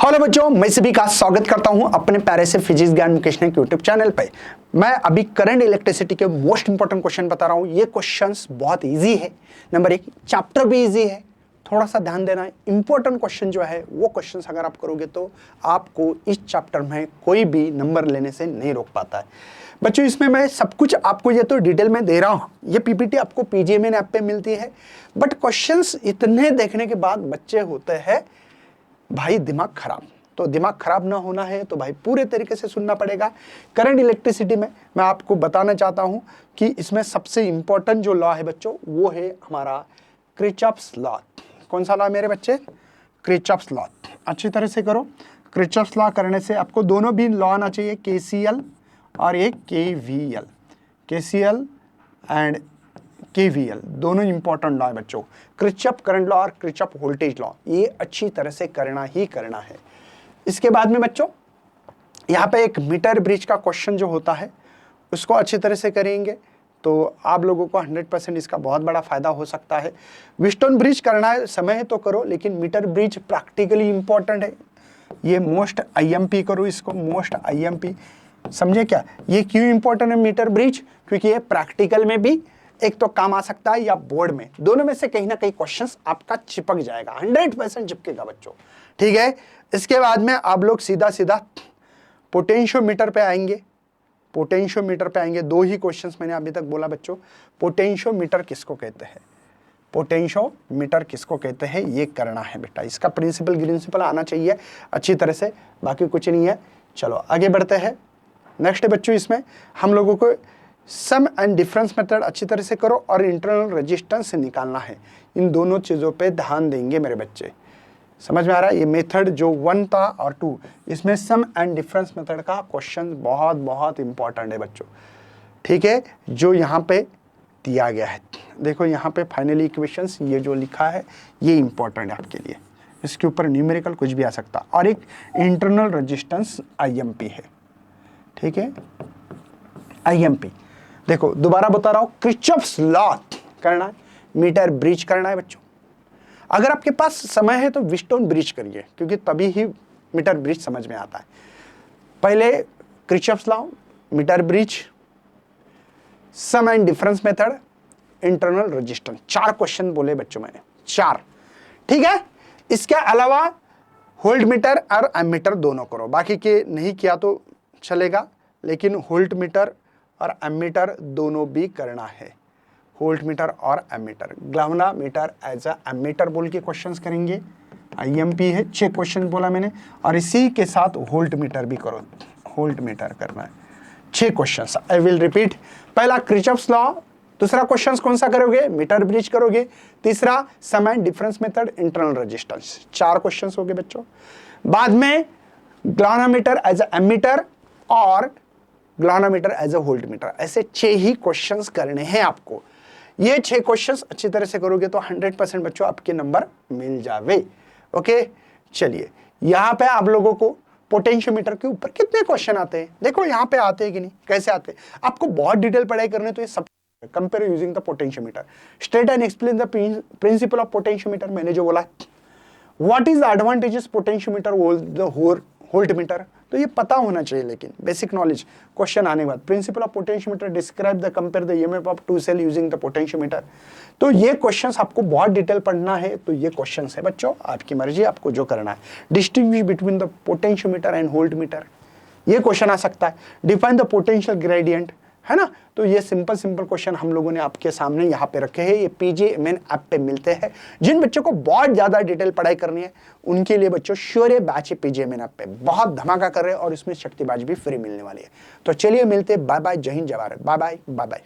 Hello बच्चों, मैं सभी का स्वागत करता हूं अपने प्यारे से फिजिक्स ज्ञान मुकेश ने यूट्यूब चैनल पे। मैं अभी करंट इलेक्ट्रिसिटी के मोस्ट इंपोर्टेंट क्वेश्चन बता रहा हूं। ये क्वेश्चंस बहुत इजी है। नंबर 1, चैप्टर भी इजी है, थोड़ा सा ध्यान देना है। इंपॉर्टेंट क्वेश्चन जो है वो क्वेश्चन अगर आप करोगे तो आपको इस चैप्टर में कोई भी नंबर लेने से नहीं रोक पाता है। बच्चों इसमें मैं सब कुछ आपको ये तो डिटेल में दे रहा हूँ। ये पीपीटी आपको पीजीएमएन ऐप पे मिलती है, बट क्वेश्चंस इतने देखने के बाद बच्चे होते हैं भाई दिमाग खराब। तो दिमाग खराब ना होना है तो भाई पूरे तरीके से सुनना पड़ेगा। करंट इलेक्ट्रिसिटी में मैं आपको बताना चाहता हूं कि इसमें सबसे इंपॉर्टेंट जो लॉ है बच्चों वो है हमारा किरचॉफ्स लॉ। कौन सा लॉ मेरे बच्चे? Kirchhoff's law. अच्छी तरह से करो। किरचॉफ्स लॉ करने से आपको दोनों भी लॉ आना चाहिए, केसीएल और एक केवीएल। केसीएल एंड केवीएल दोनों इंपॉर्टेंट लॉ है बच्चों। किरचॉफ करंट लॉ और किरचॉफ वोल्टेज लॉ, ये अच्छी तरह से करना ही करना है। इसके बाद में बच्चों यहाँ पे एक मीटर ब्रिज का क्वेश्चन जो होता है उसको अच्छी तरह से करेंगे तो आप लोगों को 100% इसका बहुत बड़ा फायदा हो सकता है। व्हीटस्टोन ब्रिज करना है समय है तो करो, लेकिन मीटर ब्रिज प्रैक्टिकली इंपॉर्टेंट है। ये मोस्ट आईएमपी करो, इसको मोस्ट आईएमपी समझे क्या? ये क्यों इंपॉर्टेंट है मीटर ब्रिज? क्योंकि ये प्रैक्टिकल में भी एक तो काम आ सकता है या बोर्ड में, दोनों में से कहीं ना कहीं क्वेश्चंस आपका चिपक जाएगा, 100% चिपकेगा बच्चों। ठीक है। इसके बाद में आप लोग सीधा सीधा पोटेंशियोमीटर पे आएंगे। पोटेंशियोमीटर पे आएंगे। दो ही क्वेश्चंस मैंने अभी तक बोला बच्चों। पोटेंशियोमीटर किसको कहते हैं? पोटेंशियोमीटर किसको कहते हैं ये करना है बेटा। इसका प्रिंसिपल आना चाहिए अच्छी तरह से, बाकी कुछ नहीं है। चलो आगे बढ़ते हैं। नेक्स्ट बच्चों इसमें हम लोगों को सम एंड डिफरेंस मेथड अच्छी तरह से करो और इंटरनल रेजिस्टेंस निकालना है। इन दोनों चीज़ों पे ध्यान देंगे मेरे बच्चे। समझ में आ रहा है? ये मेथड जो 1 था और 2, इसमें सम एंड डिफरेंस मेथड का क्वेश्चन बहुत बहुत इंपॉर्टेंट है बच्चों। ठीक है, जो यहाँ पे दिया गया है देखो, यहाँ पे फाइनली इक्वेशंस ये जो लिखा है ये इंपॉर्टेंट है आपके लिए। इसके ऊपर न्यूमेरिकल कुछ भी आ सकता, और एक इंटरनल रेजिस्टेंस आईएमपी है। ठीक है, आईएमपी देखो दोबारा बता रहा हूं, किरचॉफ्स लॉ करना है, मीटर ब्रिज करना है बच्चों। अगर आपके पास समय है तो व्हीटस्टोन ब्रिज करिए, क्योंकि तभी ही मीटर ब्रिज समझ में आता है। पहले Kirchhoff's law, metre bridge, sum and difference method, internal resistance. 4 question बोले बच्चों मैंने, 4। ठीक है। इसके अलावा वोल्ट मीटर और एमीटर दोनों करो, बाकी के नहीं किया तो चलेगा, लेकिन वोल्ट मीटर और एमीटर दोनों भी करना है। वोल्ट मीटर और एमीटर, ग्लावनामीटर एज अ एमीटर बोल के क्वेश्चंस करेंगे। आईएमपी है, 6 क्वेश्चन बोला मैंने, और इसी के साथ वोल्ट मीटर भी करो। वोल्ट मीटर करना है, 6 क्वेश्चंस। I will repeat. पहला किरचॉफ्स लॉ, दूसरा क्वेश्चन कौन सा करोगे? मीटर ब्रिज करोगे। तीसरा sum and difference method, internal resistance. 4 question हो गए बच्चों। बाद में ग्लावनामीटर एज अ एमीटर और ग्लावनामीटर एज अ वोल्ट मीटर। ऐसे 6 ही क्वेश्चंस करने हैं आपको। ये 6 क्वेश्चंस अच्छी तरह से करोगे तो 100% बच्चों आपके नंबर मिल जावे। ओके, चलिए यहाँ पे आप लोगों को पोटेंशियोमीटर के ऊपर कितने क्वेश्चन आते हैं देखो, यहाँ पे आते हैं कि नहीं, कैसे आते हैं। आपको बहुत डिटेल पढ़ाई करने तो ये सब compare using the potentiometer, state and explain the principal of potentiometer. मैंने जो बोला what is the advantages potentiometer volt meter, तो ये पता होना चाहिए, लेकिन बेसिक नॉलेज। क्वेश्चन आने के बाद principle of potentiometer, describe the compare the EMF of 2 cell using the potentiometer. तो ये क्वेश्चंस आपको बहुत डिटेल पढ़ना है, तो ये क्वेश्चंस है बच्चों, आपकी मर्जी, आपको जो करना है। Distinguish between the potentiometer and volt meter, ये क्वेश्चन आ सकता है। डिफाइन द पोटेंशियल ग्रेडियंट, है ना। तो ये सिंपल क्वेश्चन हम लोगों ने आपके सामने यहाँ पे रखे हैं। ये पीजीएमएन ऐप पे मिलते हैं। जिन बच्चों को बहुत ज्यादा डिटेल पढ़ाई करनी है उनके लिए बच्चों श्योर है बैच पीजीएमएन ऐप पे बहुत धमाका कर रहे हैं, और इसमें शक्तिबाज भी फ्री मिलने वाली है। तो चलिए मिलते, बाय बाय, जय हिंद, जय Bharat, bye bye, bye bye.